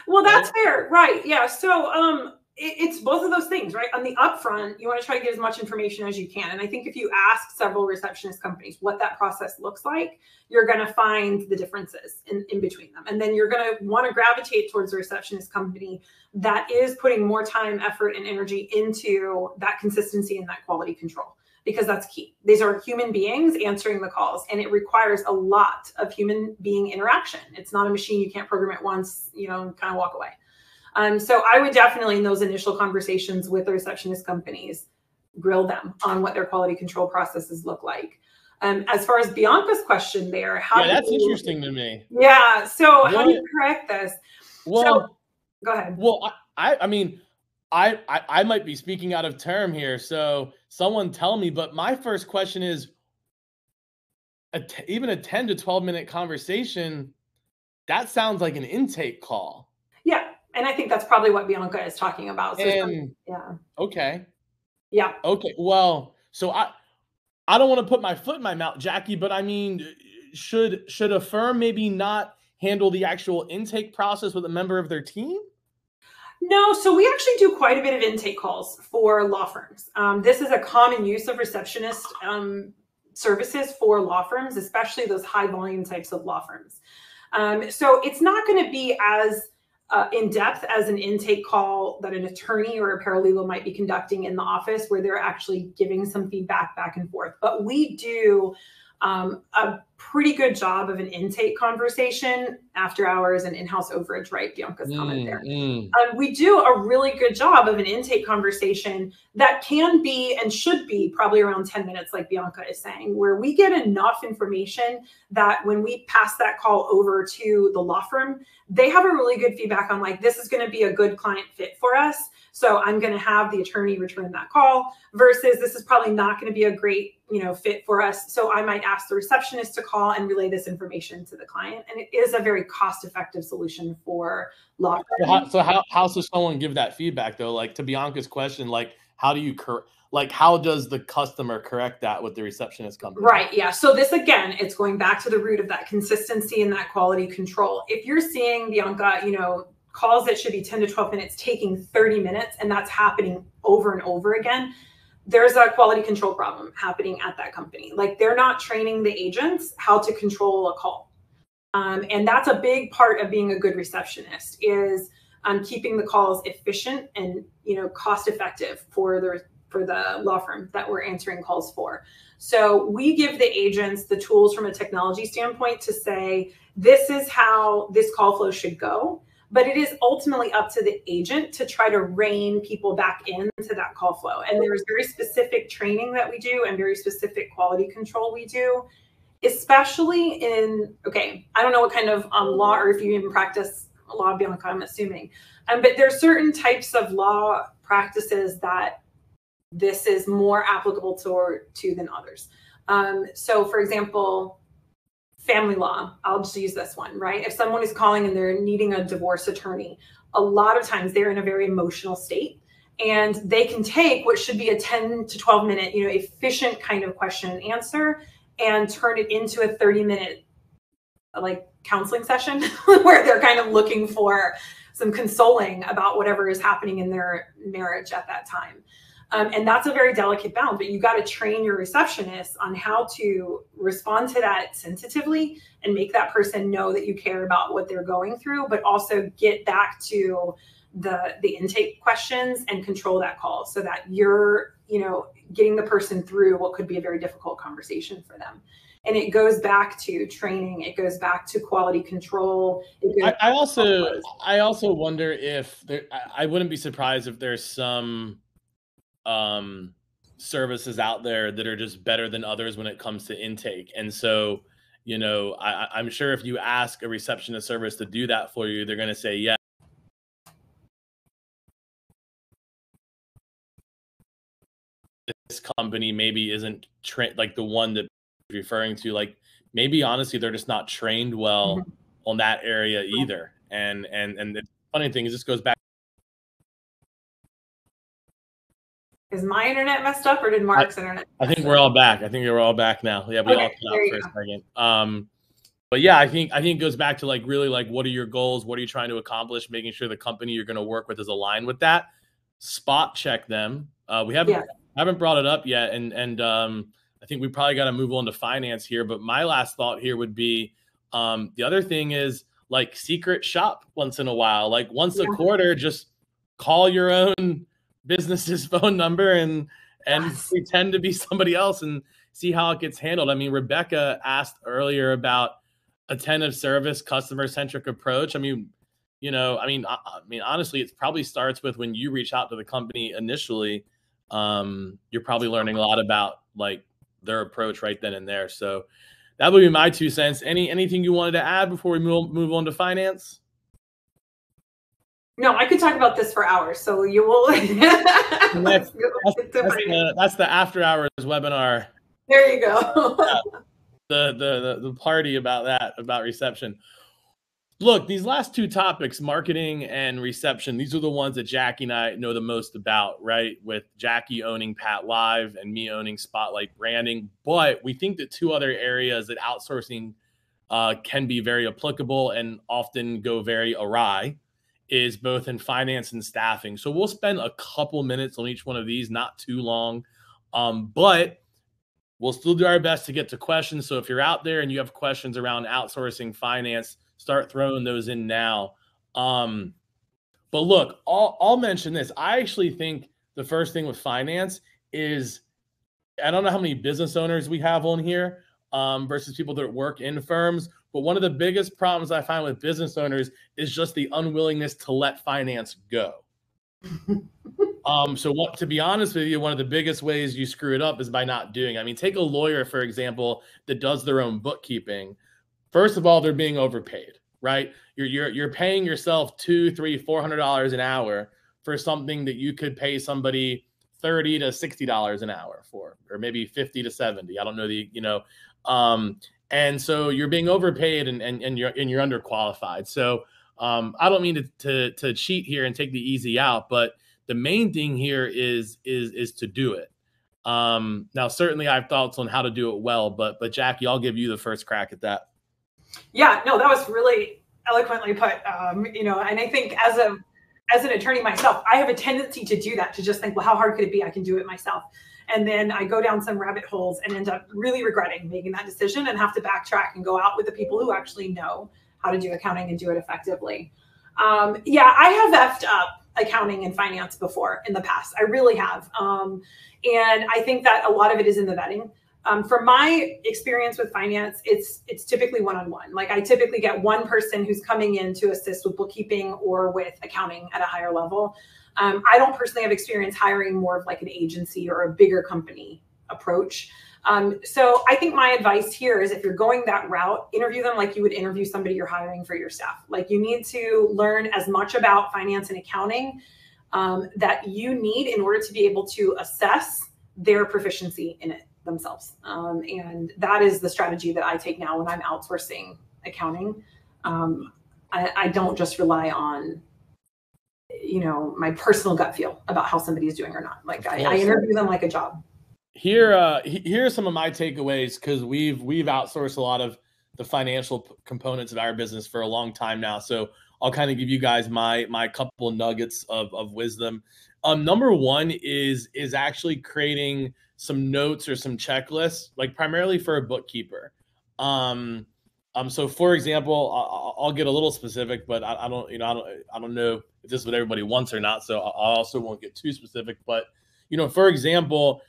S2: Well, that's fair. Right. Yeah. So it's both of those things, right? On the upfront, you want to try to get as much information as you can. And I think if you ask several receptionist companies what that process looks like, you're going to find the differences in between them. And then you're going to want to gravitate towards a receptionist company that is putting more time, effort, and energy into that consistency and that quality control, because that's key. These are human beings answering the calls, and it requires a lot of human being interaction. It's not a machine. You can't program it once, and kind of walk away. So I would definitely, in those initial conversations with the receptionist companies, grill them on what their quality control processes look like. As far as Bianca's question there,
S1: that's interesting to me.
S2: Yeah. So how do you correct this?
S1: Well,
S2: go ahead.
S1: Well, I mean, I might be speaking out of term here, so someone tell me. But my first question is, even a 10 to 12-minute conversation, that sounds like an intake call.
S2: Yeah, and I think that's probably what Bianca is talking about. So yeah.
S1: Okay.
S2: Yeah.
S1: Okay. Well, so I don't want to put my foot in my mouth, Jackie, but I mean, should a firm maybe not handle the actual intake process with a member of their team?
S2: No, so we actually do quite a bit of intake calls for law firms. This is a common use of receptionist services for law firms, especially those high volume types of law firms. So it's not going to be as in depth as an intake call that an attorney or a paralegal might be conducting in the office, where they're actually giving some feedback back and forth. But we do a pretty good job of an intake conversation after hours and in-house overage, right? Bianca's comment there. We do a really good job of an intake conversation that can be and should be probably around 10 minutes, like Bianca is saying, where we get enough information that when we pass that call over to the law firm, they have a really good feedback on, like, this is going to be a good client fit for us. So I'm going to have the attorney return that call, versus this is probably not going to be a great, fit for us. So I might ask the receptionist to call and relay this information to the client. And it is a very cost-effective solution for law firms.
S1: So how does someone give that feedback though? Like, to Bianca's question, like, how do you how does the customer correct that with the receptionist company?
S2: Right. Yeah. So this, again, it's going back to the root of that consistency and that quality control. If you're seeing, Bianca, calls that should be 10 to 12 minutes taking 30 minutes, and that's happening over and over again, there's a quality control problem happening at that company. Like, they're not training the agents how to control a call. And that's a big part of being a good receptionist, is keeping the calls efficient and, cost effective for the law firm that we're answering calls for. So we give the agents the tools from a technology standpoint to say, this is how this call flow should go. But it is ultimately up to the agent to try to rein people back into that call flow. And there's very specific training that we do and very specific quality control we do, especially in, I don't know what kind of law, or if you even practice law, Bianca, I'm assuming. But there's certain types of law practices that this is more applicable to than others. So for example, family law, I'll just use this one, right? If someone is calling and they're needing a divorce attorney, a lot of times they're in a very emotional state, and they can take what should be a 10 to 12 minute, efficient kind of question and answer, and turn it into a 30-minute like counseling session where they're kind of looking for some consoling about whatever is happening in their marriage at that time. And that's a very delicate balance, but you got to train your receptionist on how to respond to that sensitively and make that person know that you care about what they're going through, but also get back to the intake questions and control that call so that you're, getting the person through what could be a very difficult conversation for them. And it goes back to training. It goes back to quality control.
S1: I also wonder if I wouldn't be surprised if there's some services out there that are just better than others when it comes to intake. And so, I'm sure if you ask a receptionist service to do that for you, they're going to say, yeah. This company maybe isn't trained, like the one that you're referring to, like maybe honestly, they're just not trained well on that area either. And the funny thing is, this goes back.
S2: Is my internet messed up, or did Marc's internet?
S1: I think we're all back. I think we're all back now. Yeah, we all cut out for a second. But yeah, I think it goes back to like really like, what are your goals? What are you trying to accomplish? Making sure the company you're going to work with is aligned with that. Spot check them. We haven't brought it up yet, and I think we probably got to move on to finance here. But my last thought here would be the other thing is like secret shop once in a while, like once a quarter, just call your own business's phone number and pretend to be somebody else and see how it gets handled. I mean, Rebecca asked earlier about attentive service, customer-centric approach. I mean, honestly, it probably starts with when you reach out to the company initially. you're probably learning a lot about like their approach right then and there. So that would be my 2 cents. Anything you wanted to add before we move on to finance?
S2: No, I could talk about this for hours. So you will.
S1: That's the after hours webinar.
S2: There you go.
S1: The party about reception. Look, these last 2 topics, marketing and reception, these are the ones that Jackie and I know the most about, right? With Jackie owning Pat Live and me owning Spotlight Branding. But we think that 2 other areas that outsourcing can be very applicable and often go very awry is both in finance and staffing. So we'll spend a couple minutes on each one of these, not too long, but we'll still do our best to get to questions. So if you're out there and you have questions around outsourcing finance, start throwing those in now. But look, I'll mention this. I actually think the first thing with finance is, I don't know how many business owners we have on here versus people that work in firms, but one of the biggest problems I find with business owners is just the unwillingness to let finance go. To be honest with you, one of the biggest ways you screw it up is by not doing it. I mean, take a lawyer, for example, that does their own bookkeeping. First of all, they're being overpaid, right? You're paying yourself $200, $300, $400 an hour for something that you could pay somebody $30 to $60 an hour for, or maybe 50 to 70. I don't know and so you're being overpaid and you're underqualified. So I don't mean to cheat here and take the easy out, but the main thing here is to do it. Now, certainly I have thoughts on how to do it well, but Jackie, I'll give you the first crack at that.
S2: Yeah, no, that was really eloquently put. And I think as an attorney myself, I have a tendency to do that, to just think, well, how hard could it be? I can do it myself. And then I go down some rabbit holes and end up really regretting making that decision and have to backtrack and go out with the people who actually know how to do accounting and do it effectively. I have effed up accounting and finance before in the past. I really have. And I think that a lot of it is in the vetting. From my experience with finance, it's typically one-on-one. Like I typically get one person who's coming in to assist with bookkeeping or with accounting at a higher level. I don't personally have experience hiring more of like an agency or a bigger company approach. So I think my advice here is, if you're going that route, interview them like you would interview somebody you're hiring for your staff. Like you need to learn as much about finance and accounting that you need in order to be able to assess their proficiency in it themselves. And that is the strategy that I take now when I'm outsourcing accounting. I don't just rely on, my personal gut feel about how somebody is doing or not. Like I interview them like a job.
S1: Here are some of my takeaways, because we've outsourced a lot of the financial components of our business for a long time now. So I'll kind of give you guys my couple of nuggets of wisdom. Number one is actually creating some notes or some checklists, like primarily for a bookkeeper. So for example, I'll get a little specific, but I don't know if this is what everybody wants or not. So I also won't get too specific, but for example,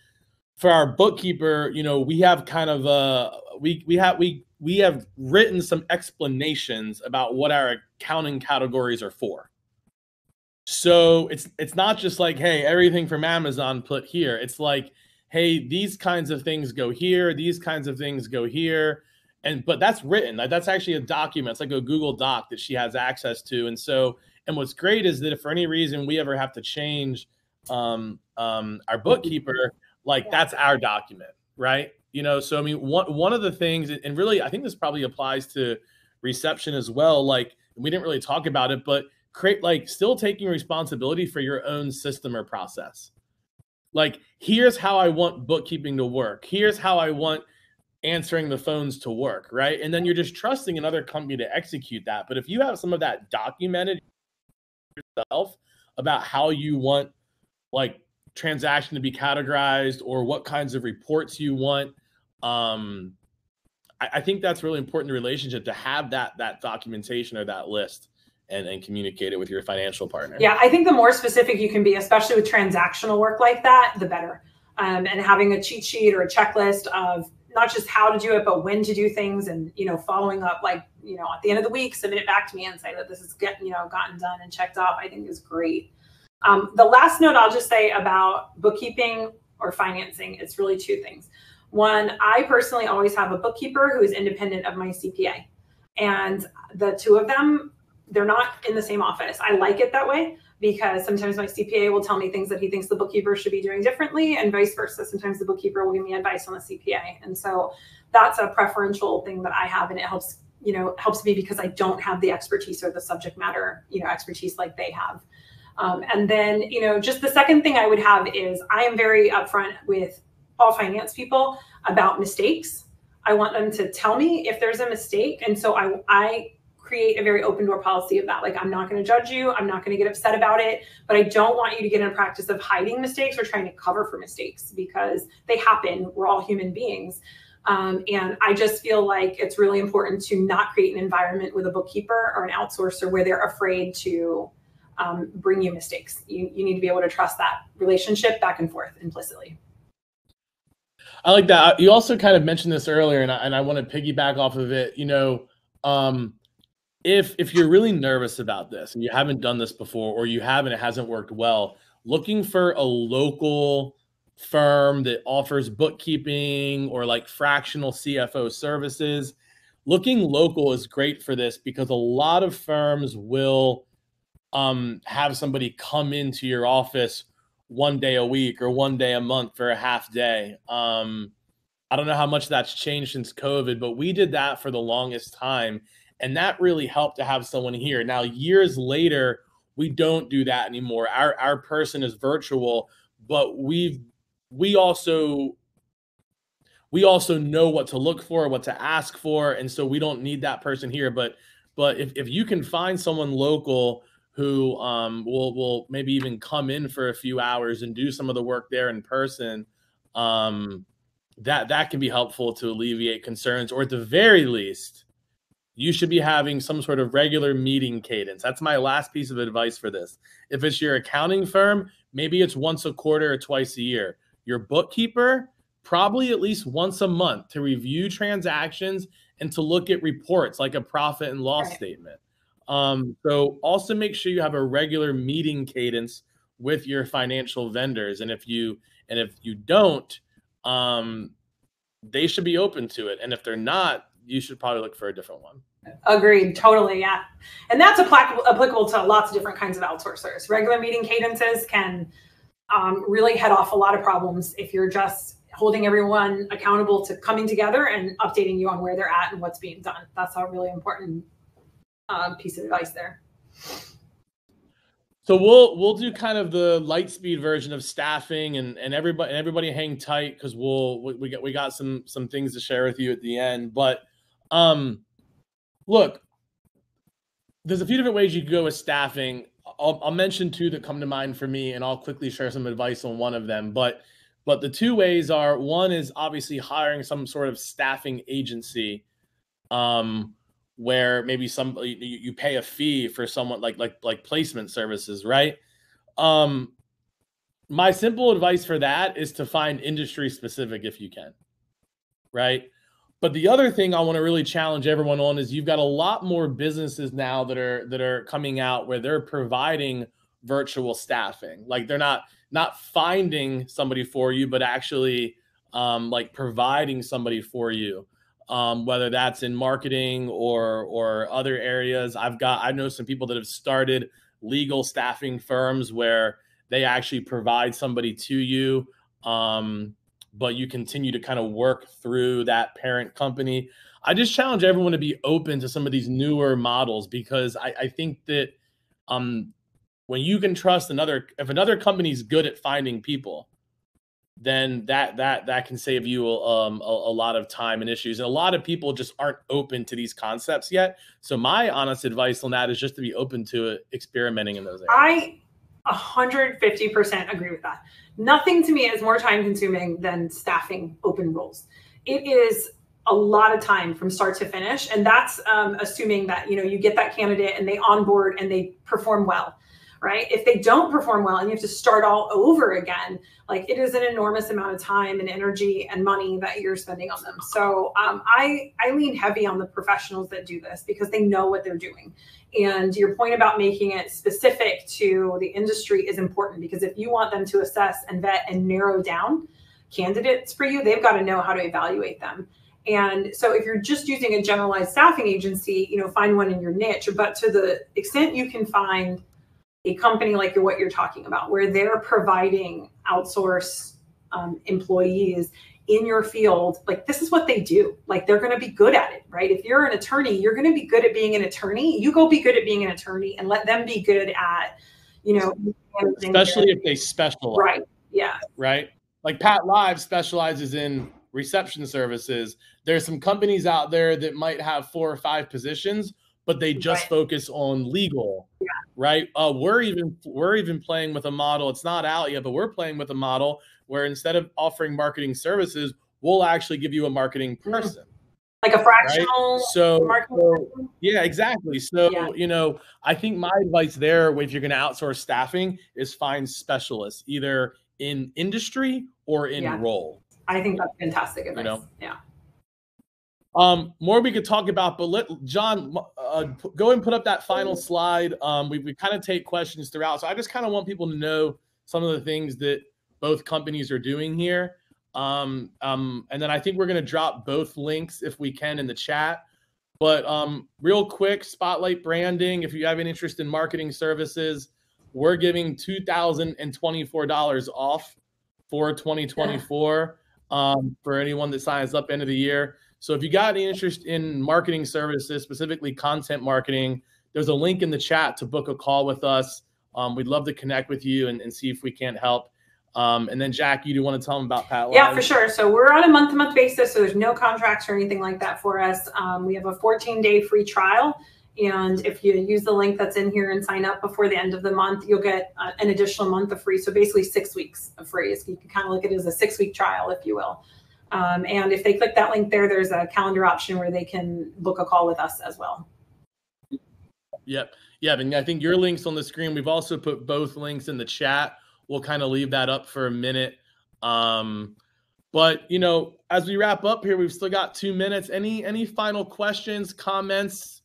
S1: for our bookkeeper, we have kind of we have written some explanations about what our accounting categories are for. So it's not just like, hey, everything from Amazon put here. It's like, hey, these kinds of things go here, these kinds of things go here. But that's written. That's actually a document. It's like a Google Doc that she has access to. And what's great is that if for any reason we ever have to change our bookkeeper, that's our document, right? So I mean, one of the things, and really I think this probably applies to reception as well. Like, we didn't really talk about it, but still taking responsibility for your own system or process. Like, here's how I want bookkeeping to work. Here's how I want answering the phones to work, right? And then you're just trusting another company to execute that. But if you have some of that documented yourself about how you want transaction to be categorized or what kinds of reports you want, I think that's really important in a relationship, to have that documentation or that list and communicate it with your financial partner.
S2: Yeah, I think the more specific you can be, especially with transactional work like that, the better. And having a cheat sheet or a checklist of not just how to do it, but when to do things, and following up, at the end of the week, submit it back to me and say that this is gotten done and checked off, I think is great. The last note I'll just say about bookkeeping or financing, it's really two things. One, I personally always have a bookkeeper who is independent of my CPA. And the two of them, they're not in the same office. I like it that way because sometimes my CPA will tell me things that he thinks the bookkeeper should be doing differently, and vice versa. Sometimes the bookkeeper will give me advice on the CPA. And so that's a preferential thing that I have, and it helps, helps me because I don't have the expertise or the subject matter, expertise like they have. And then, just the second thing I would have is I am very upfront with all finance people about mistakes. I want them to tell me if there's a mistake. And so I create a very open door policy of that. Like, I'm not going to judge you. I'm not going to get upset about it, but I don't want you to get in a practice of hiding mistakes or trying to cover for mistakes because they happen. We're all human beings. And I just feel like it's really important to not create an environment with a bookkeeper or an outsourcer where they're afraid to bring you mistakes. You need to be able to trust that relationship back and forth implicitly.
S1: I like that. You also kind of mentioned this earlier, and I want to piggyback off of it. If you're really nervous about this and you haven't done this before, or you haven't, it hasn't worked well, looking for a local firm that offers bookkeeping or like fractional CFO services, looking local is great for this because a lot of firms will have somebody come into your office one day a week or one day a month for a half day. I don't know how much that's changed since COVID, but we did that for the longest time. And that really helped to have someone here. Now, years later, we don't do that anymore. Our person is virtual, but we also know what to look for, what to ask for. And so we don't need that person here. But if you can find someone local who will maybe even come in for a few hours and do some of the work there in person, that can be helpful to alleviate concerns, or at the very least, you should be having some sort of regular meeting cadence. That's my last piece of advice for this. If it's your accounting firm, maybe it's once a quarter or twice a year. Your bookkeeper, probably at least once a month to review transactions and to look at reports like a profit and loss statement. So also make sure you have a regular meeting cadence with your financial vendors. And if you don't, they should be open to it. And if they're not, you should probably look for a different one.
S2: Agreed. Totally. Yeah. And that's applicable to lots of different kinds of outsourcers. Regular meeting cadences can really head off a lot of problems if you're just holding everyone accountable to coming together and updating you on where they're at and what's being done. That's a really important piece of advice there.
S1: So we'll do kind of the light speed version of staffing, and everybody hang tight because we got some things to share with you at the end. But look, there's a few different ways you can go with staffing. I'll mention two that come to mind for me, and I'll quickly share some advice on one of them. But the two ways are, one is obviously hiring some sort of staffing agency, where maybe you pay a fee for someone like placement services, right? My simple advice for that is to find industry specific if you can, right? But the other thing I want to really challenge everyone on is you've got a lot more businesses now that are coming out where they're providing virtual staffing. Like, they're not finding somebody for you, but actually like providing somebody for you. Whether that's in marketing or other areas. I know some people that have started legal staffing firms where they actually provide somebody to you, but you continue to kind of work through that parent company. I just challenge everyone to be open to some of these newer models, because I think that when you can trust if another company's good at finding people, then that can save you a lot of time and issues. And a lot of people just aren't open to these concepts yet. So my honest advice on that is just to be open to experimenting in those areas.
S2: I 150% agree with that. Nothing to me is more time consuming than staffing open roles. It is a lot of time from start to finish. And that's assuming that, you get that candidate and they onboard and they perform well. right? If they don't perform well and you have to start all over again, like it is an enormous amount of time and energy and money that you're spending on them. So I lean heavy on the professionals that do this because they know what they're doing. And your point about making it specific to the industry is important, because if you want them to assess and vet and narrow down candidates for you, they've got to know how to evaluate them. And so if you're just using a generalized staffing agency, you know, find one in your niche. But to the extent you can find a company like what you're talking about, where they're providing outsource employees in your field, like this is what they do. Like they're going to be good at it, right? If you're an attorney, you're going to be good at being an attorney. You go be good at being an attorney and let them be good at, you know,
S1: especially if they specialize.
S2: Right. Yeah.
S1: Right. Like Pat Live specializes in reception services. There's some companies out there that might have 4 or 5 positions, but they just focus on legal.
S2: Yeah.
S1: Right. We're even playing with a model. It's not out yet, but we're playing with a model where instead of offering marketing services, we'll actually give you a marketing person.
S2: Like a fractional.
S1: Right? So yeah, exactly. So, you know, I think my advice there, if you're going to outsource staffing, is find specialists either in industry or in role.
S2: I think that's fantastic advice.
S1: You know?
S2: Yeah.
S1: More we could talk about, but let John go and put up that final slide. We kind of take questions throughout. So I just kind of want people to know some of the things that both companies are doing here. And then I think we're going to drop both links if we can in the chat. But real quick, Spotlight Branding, if you have an interest in marketing services, we're giving $2,024 off for 2024 for anyone that signs up end of the year. So if you got any interest in marketing services, specifically content marketing, there's a link in the chat to book a call with us. We'd love to connect with you and see if we can't help. And then Jack, you do want to tell them about Pat Live?
S2: Yeah, for sure. So we're on a month-to-month basis, so there's no contracts or anything like that for us. We have a 14-day free trial. And if you use the link that's in here and sign up before the end of the month, you'll get an additional month of free. So basically 6 weeks of free. So you can kind of look at it as a 6-week trial, if you will. And if they click that link there, there's a calendar option where they can book a call with us as well.
S1: Yep. Yeah, and I think your link's on the screen. We've also put both links in the chat. We'll kind of leave that up for a minute. But, you know, as we wrap up here, we've still got 2 minutes. Any final questions, comments?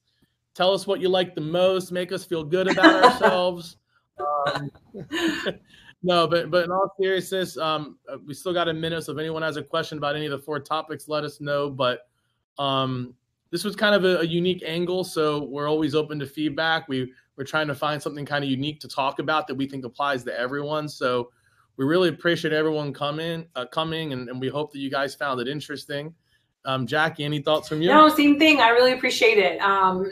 S1: Tell us what you like the most. Make us feel good about ourselves. No, but in all seriousness, we still got a minute. So if anyone has a question about any of the 4 topics, let us know. But this was kind of a unique angle, so we're always open to feedback. We're trying to find something kind of unique to talk about that we think applies to everyone. So we really appreciate everyone coming, and we hope that you guys found it interesting. Jackie, any thoughts from you?
S2: No, same thing. I really appreciate it.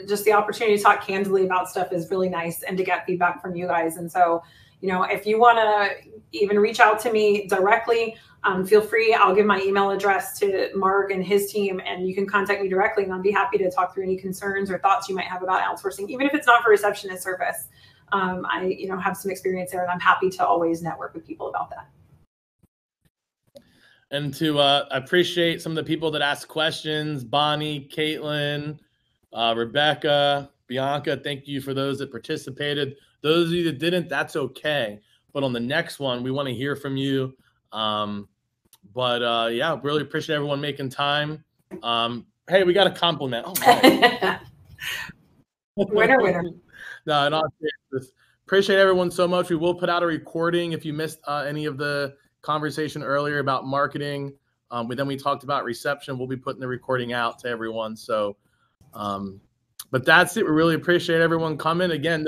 S2: Just the opportunity to talk candidly about stuff is really nice, and to get feedback from you guys. And so, you know, if you want to even reach out to me directly, feel free. I'll give my email address to Marc and his team, and you can contact me directly, and I'll be happy to talk through any concerns or thoughts you might have about outsourcing, even if it's not for receptionist service. I, you know, have some experience there, and I'm happy to always network with people about that.
S1: And to appreciate some of the people that asked questions, Bonnie, Caitlin, Rebecca, Bianca, thank you for those that participated. Those of you that didn't, that's okay. But on the next one, we want to hear from you. Yeah, really appreciate everyone making time. Hey, we got a compliment. Oh, right.
S2: Winner, winner.
S1: No, in all seriousness, appreciate everyone so much. We will put out a recording if you missed any of the conversation earlier about marketing. Then we talked about reception. We'll be putting the recording out to everyone. So, but that's it. We really appreciate everyone coming. Again,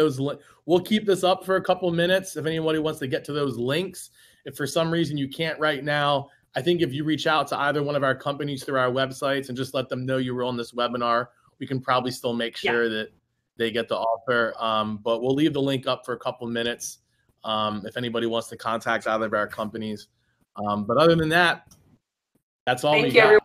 S1: we'll keep this up for a couple minutes if anybody wants to get to those links. If for some reason you can't right now, I think if you reach out to either one of our companies through our websites and just let them know you were on this webinar, we can probably still make sure that they get the offer. But we'll leave the link up for a couple minutes if anybody wants to contact either of our companies. But other than that, that's all we got.